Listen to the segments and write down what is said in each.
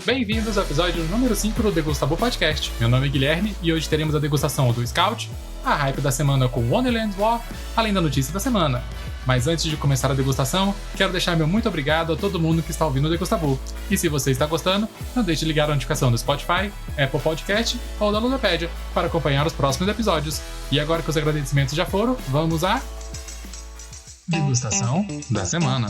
Bem-vindos ao episódio número 5 do Degustabu Podcast. Meu nome é Guilherme e hoje teremos a degustação do Scout, a hype da semana com Wonderland War, além da notícia da semana. Mas antes de começar a degustação, quero deixar meu muito obrigado a todo mundo que está ouvindo o Degustabu. E se você está gostando, não deixe de ligar a notificação do Spotify, Apple Podcast ou da Ludopédia para acompanhar os próximos episódios. E agora que os agradecimentos já foram, vamos à degustação da semana.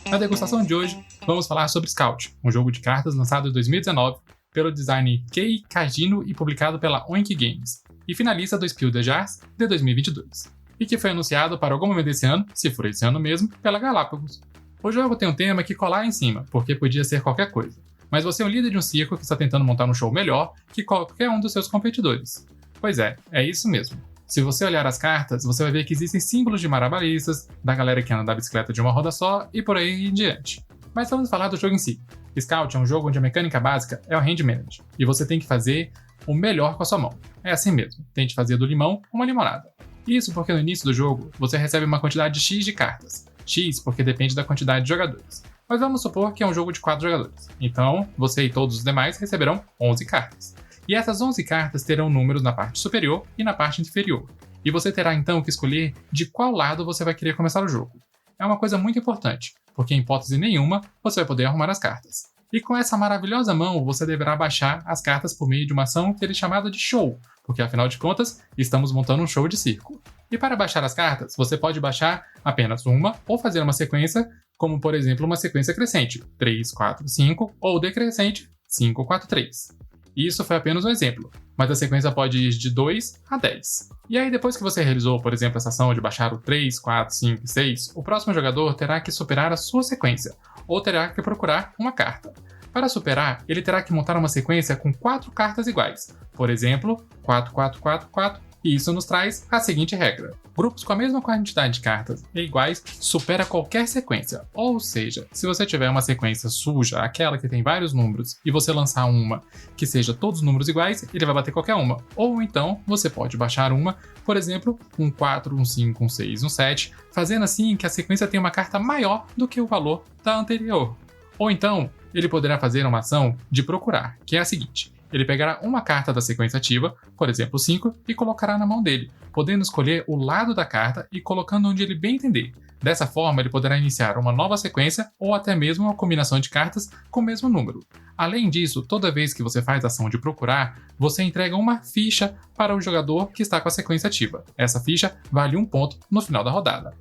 Na degustação de hoje, vamos falar sobre Scout, um jogo de cartas lançado em 2019 pelo designer Kei Kajino e publicado pela Oink Games, e finalista do Spiel des Jahres de 2022, e que foi anunciado para algum momento desse ano, se for esse ano mesmo, pela Galápagos. O jogo tem um tema que colar em cima, porque podia ser qualquer coisa, mas você é um líder de um circo que está tentando montar um show melhor que qualquer um dos seus competidores. Pois é isso mesmo. Se você olhar as cartas, você vai ver que existem símbolos de marabalistas, da galera que anda da bicicleta de uma roda só e por aí em diante. Mas vamos falar do jogo em si. Scout é um jogo onde a mecânica básica é o hand manage, e você tem que fazer o melhor com a sua mão. É assim mesmo, tente fazer do limão uma limonada. Isso porque no início do jogo você recebe uma quantidade X de cartas. X porque depende da quantidade de jogadores. Mas vamos supor que é um jogo de 4 jogadores. Então, você e todos os demais receberão 11 cartas. E essas 11 cartas terão números na parte superior e na parte inferior. E você terá então que escolher de qual lado você vai querer começar o jogo. É uma coisa muito importante, porque em hipótese nenhuma você vai poder arrumar as cartas. E com essa maravilhosa mão você deverá baixar as cartas por meio de uma ação que ele é chamada de show, porque afinal de contas estamos montando um show de circo. E para baixar as cartas, você pode baixar apenas uma ou fazer uma sequência, como por exemplo uma sequência crescente, 3, 4, 5, ou decrescente, 5, 4, 3. Isso foi apenas um exemplo, mas a sequência pode ir de 2 a 10. E aí depois que você realizou, por exemplo, essa ação de baixar o 3, 4, 5 e 6, o próximo jogador terá que superar a sua sequência, ou terá que procurar uma carta. Para superar, ele terá que montar uma sequência com 4 cartas iguais, por exemplo, 4, 4, 4, 4, e isso nos traz a seguinte regra. Grupos com a mesma quantidade de cartas e iguais supera qualquer sequência, ou seja, se você tiver uma sequência suja, aquela que tem vários números, e você lançar uma que seja todos os números iguais, ele vai bater qualquer uma. Ou então, você pode baixar uma, por exemplo, um 4, um 5, um 6, um 7, fazendo assim que a sequência tenha uma carta maior do que o valor da anterior. Ou então, ele poderá fazer uma ação de procurar, que é a seguinte. Ele pegará uma carta da sequência ativa, por exemplo 5, e colocará na mão dele, podendo escolher o lado da carta e colocando onde ele bem entender. Dessa forma, ele poderá iniciar uma nova sequência ou até mesmo uma combinação de cartas com o mesmo número. Além disso, toda vez que você faz a ação de procurar, você entrega uma ficha para o jogador que está com a sequência ativa. Essa ficha vale 1 ponto no final da rodada.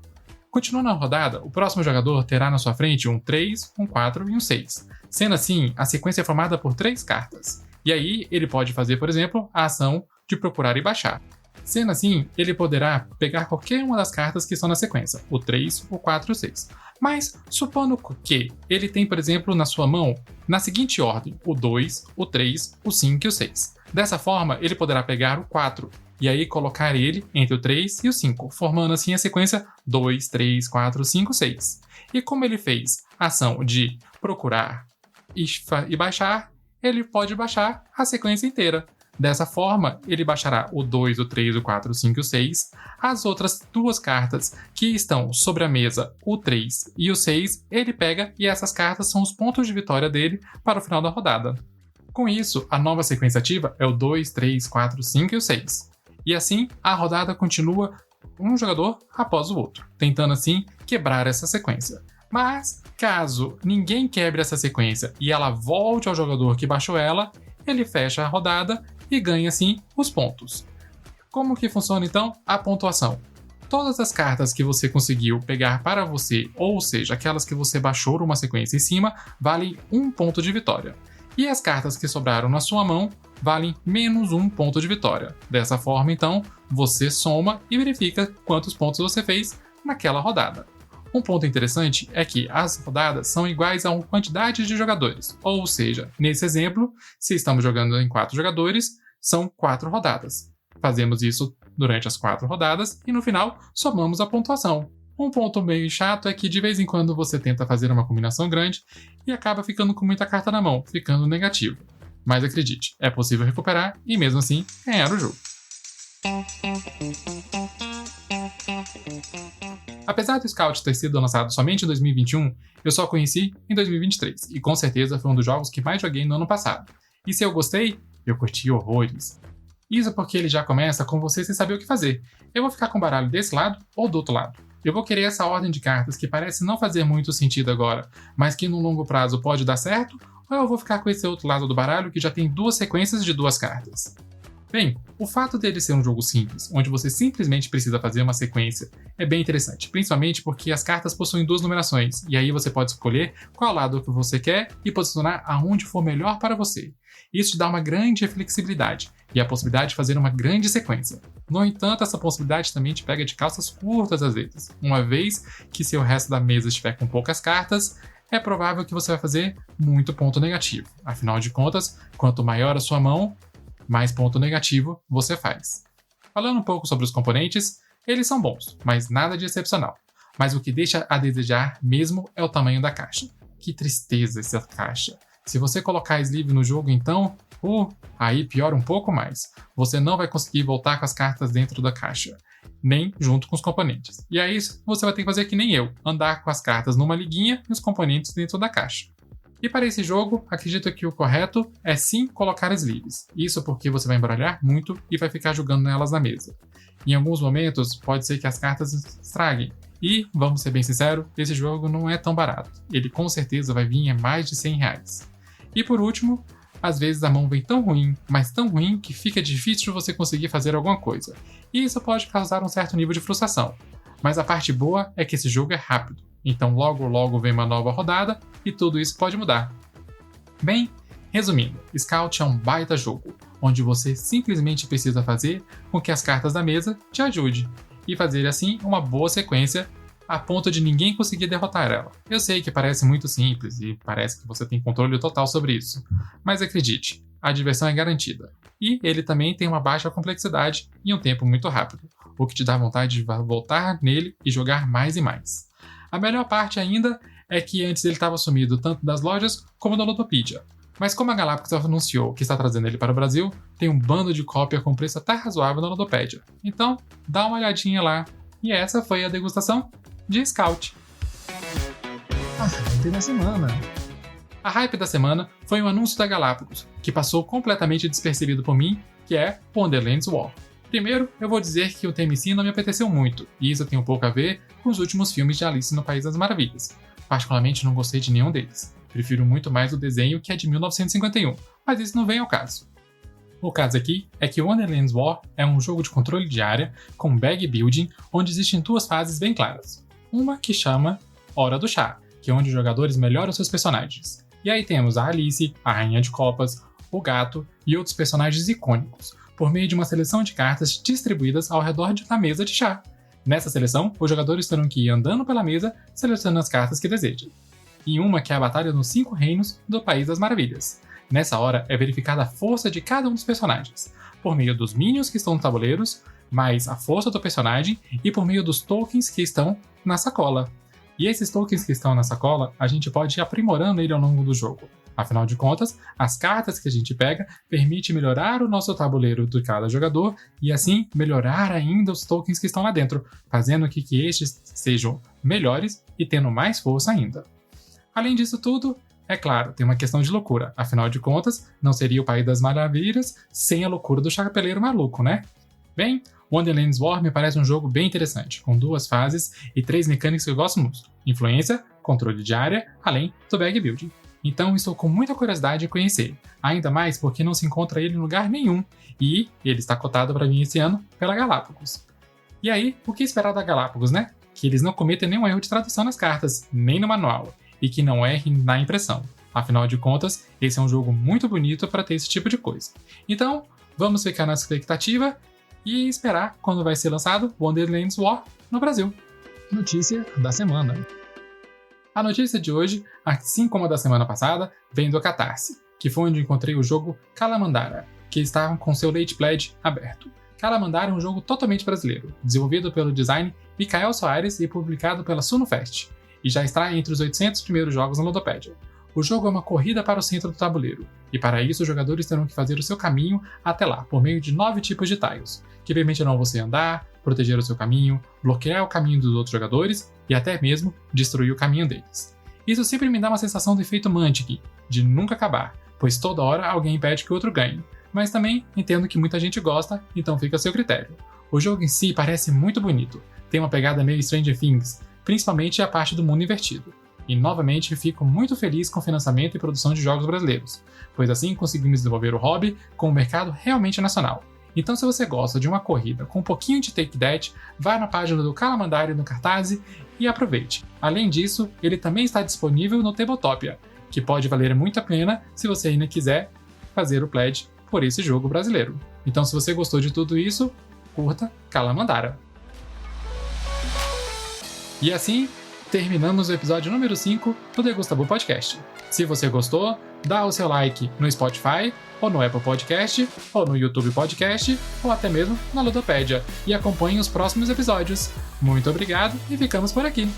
Continuando a rodada, o próximo jogador terá na sua frente um 3, um 4 e um 6. Sendo assim, a sequência é formada por 3 cartas. E aí, ele pode fazer, por exemplo, a ação de procurar e baixar. Sendo assim, ele poderá pegar qualquer uma das cartas que estão na sequência, o 3, o 4 e o 6. Mas, supondo que ele tem, por exemplo, na sua mão, na seguinte ordem, o 2, o 3, o 5 e o 6. Dessa forma, ele poderá pegar o 4, e aí colocar ele entre o 3 e o 5, formando assim a sequência 2, 3, 4, 5, 6. E como ele fez a ação de procurar e baixar, ele pode baixar a sequência inteira. Dessa forma, ele baixará o 2, o 3, o 4, o 5 e o 6. As outras 2 cartas que estão sobre a mesa, o 3 e o 6, ele pega e essas cartas são os pontos de vitória dele para o final da rodada. Com isso, a nova sequência ativa é o 2, 3, 4, 5 e o 6. E assim, a rodada continua um jogador após o outro, tentando assim quebrar essa sequência. Mas, caso ninguém quebre essa sequência e ela volte ao jogador que baixou ela, ele fecha a rodada e ganha assim os pontos. Como que funciona então a pontuação? Todas as cartas que você conseguiu pegar para você, ou seja, aquelas que você baixou uma sequência em cima, valem 1 ponto de vitória. E as cartas que sobraram na sua mão valem menos 1 ponto de vitória. Dessa forma, então, você soma e verifica quantos pontos você fez naquela rodada. Um ponto interessante é que as rodadas são iguais a uma quantidade de jogadores, ou seja, nesse exemplo, se estamos jogando em 4 jogadores, são 4 rodadas. Fazemos isso durante as 4 rodadas e no final somamos a pontuação. Um ponto meio chato é que de vez em quando você tenta fazer uma combinação grande e acaba ficando com muita carta na mão, ficando negativo. Mas acredite, é possível recuperar e mesmo assim ganhar o jogo. Apesar do Scout ter sido lançado somente em 2021, eu só conheci em 2023, e com certeza foi um dos jogos que mais joguei no ano passado. E se eu gostei, eu curti horrores. Isso porque ele já começa com você sem saber o que fazer. Eu vou ficar com o baralho desse lado ou do outro lado. Eu vou querer essa ordem de cartas que parece não fazer muito sentido agora, mas que no longo prazo pode dar certo, ou eu vou ficar com esse outro lado do baralho que já tem duas sequências de duas cartas. Bem, o fato dele ser um jogo simples, onde você simplesmente precisa fazer uma sequência, é bem interessante, principalmente porque as cartas possuem duas numerações, e aí você pode escolher qual lado que você quer e posicionar aonde for melhor para você. Isso te dá uma grande flexibilidade, e a possibilidade de fazer uma grande sequência. No entanto, essa possibilidade também te pega de calças curtas às vezes, uma vez que se o resto da mesa estiver com poucas cartas, é provável que você vai fazer muito ponto negativo. Afinal de contas, quanto maior a sua mão, mais ponto negativo você faz. Falando um pouco sobre os componentes, eles são bons, mas nada de excepcional. Mas o que deixa a desejar mesmo é o tamanho da caixa. Que tristeza essa caixa. Se você colocar sleeve no jogo então, aí piora um pouco mais. Você não vai conseguir voltar com as cartas dentro da caixa, nem junto com os componentes. E aí você vai ter que fazer que nem eu, andar com as cartas numa liguinha e os componentes dentro da caixa. E para esse jogo, acredito que o correto é sim colocar sleeves. Isso porque você vai embaralhar muito e vai ficar jogando nelas na mesa. Em alguns momentos, pode ser que as cartas estraguem. E, vamos ser bem sinceros, esse jogo não é tão barato. Ele com certeza vai vir a mais de R$100. E por último, às vezes a mão vem tão ruim, mas tão ruim que fica difícil de você conseguir fazer alguma coisa. E isso pode causar um certo nível de frustração. Mas a parte boa é que esse jogo é rápido. Então logo logo vem uma nova rodada e tudo isso pode mudar. Bem, resumindo, Scout é um baita jogo, onde você simplesmente precisa fazer com que as cartas da mesa te ajudem, e fazer assim uma boa sequência a ponto de ninguém conseguir derrotar ela. Eu sei que parece muito simples e parece que você tem controle total sobre isso, mas acredite, a diversão é garantida. E ele também tem uma baixa complexidade e um tempo muito rápido, o que te dá vontade de voltar nele e jogar mais e mais. A melhor parte ainda é que antes ele estava sumido tanto das lojas como da Ludopedia. Mas como a Galápagos anunciou que está trazendo ele para o Brasil, tem um bando de cópia com preço até razoável na Ludopedia. Então, dá uma olhadinha lá. E essa foi a degustação de Scout. A hype da semana. A hype da semana foi um anúncio da Galápagos, que passou completamente despercebido por mim, que é Wonderland's War. Primeiro, eu vou dizer que o tema em si não me apeteceu muito, e isso tem um pouco a ver com os últimos filmes de Alice no País das Maravilhas. Particularmente não gostei de nenhum deles. Prefiro muito mais o desenho, que é de 1951, mas isso não vem ao caso. O caso aqui é que Wonderland's War é um jogo de controle de área com bag building, onde existem duas fases bem claras. Uma que chama Hora do Chá, que é onde os jogadores melhoram seus personagens. E aí temos a Alice, a Rainha de Copas, o Gato e outros personagens icônicos, por meio de uma seleção de cartas distribuídas ao redor da mesa de chá. Nessa seleção, os jogadores terão que ir andando pela mesa, selecionando as cartas que desejam. E uma que é a Batalha nos 5 Reinos do País das Maravilhas. Nessa hora é verificada a força de cada um dos personagens, por meio dos minions que estão nos tabuleiros, mais a força do personagem e por meio dos tokens que estão na sacola. E esses tokens que estão na sacola, a gente pode ir aprimorando ele ao longo do jogo. Afinal de contas, as cartas que a gente pega permitem melhorar o nosso tabuleiro de cada jogador e assim melhorar ainda os tokens que estão lá dentro, fazendo com que estes sejam melhores e tendo mais força ainda. Além disso tudo, é claro, tem uma questão de loucura. Afinal de contas, não seria o País das Maravilhas sem a loucura do chapeleiro maluco, né? Bem, Wonderland's War me parece um jogo bem interessante, com 2 fases e 3 mecânicas que eu gosto muito. Influência, controle de área, além do bag building. Então estou com muita curiosidade de conhecer, ainda mais porque não se encontra ele em lugar nenhum, e ele está cotado para vir esse ano pela Galápagos. E aí, o que esperar da Galápagos, né? Que eles não cometem nenhum erro de tradução nas cartas, nem no manual, e que não errem na impressão. Afinal de contas, esse é um jogo muito bonito para ter esse tipo de coisa. Então, vamos ficar na expectativa e esperar quando vai ser lançado Wonderland's War no Brasil. Notícia da semana. A notícia de hoje, assim como a da semana passada, vem do Catarse, que foi onde encontrei o jogo Kalamandara, que está com seu Late Pledge aberto. Kalamandara é um jogo totalmente brasileiro, desenvolvido pelo design Micael Soares e publicado pela Sunofest, e já está entre os 800 primeiros jogos na Ludopedia. O jogo é uma corrida para o centro do tabuleiro, e para isso os jogadores terão que fazer o seu caminho até lá por meio de 9 tipos de tiles, que permitirão você andar, proteger o seu caminho, bloquear o caminho dos outros jogadores e até mesmo destruir o caminho deles. Isso sempre me dá uma sensação do efeito Munchkin, de nunca acabar, pois toda hora alguém impede que o outro ganhe, mas também entendo que muita gente gosta, então fica a seu critério. O jogo em si parece muito bonito, tem uma pegada meio Stranger Things, principalmente a parte do mundo invertido. E novamente fico muito feliz com o financiamento e produção de jogos brasileiros, pois assim conseguimos desenvolver o hobby com um mercado realmente nacional. Então se você gosta de uma corrida com um pouquinho de Take That, vá na página do Calamandari no Cartaz e aproveite. Além disso, ele também está disponível no Tabletopia, que pode valer muito a pena se você ainda quiser fazer o pledge por esse jogo brasileiro. Então se você gostou de tudo isso, curta Calamandara. E assim, terminamos o episódio número 5 do Degustabu Podcast. Se você gostou, dá o seu like no Spotify, ou no Apple Podcast, ou no YouTube Podcast, ou até mesmo na Ludopédia, e acompanhe os próximos episódios. Muito obrigado e ficamos por aqui!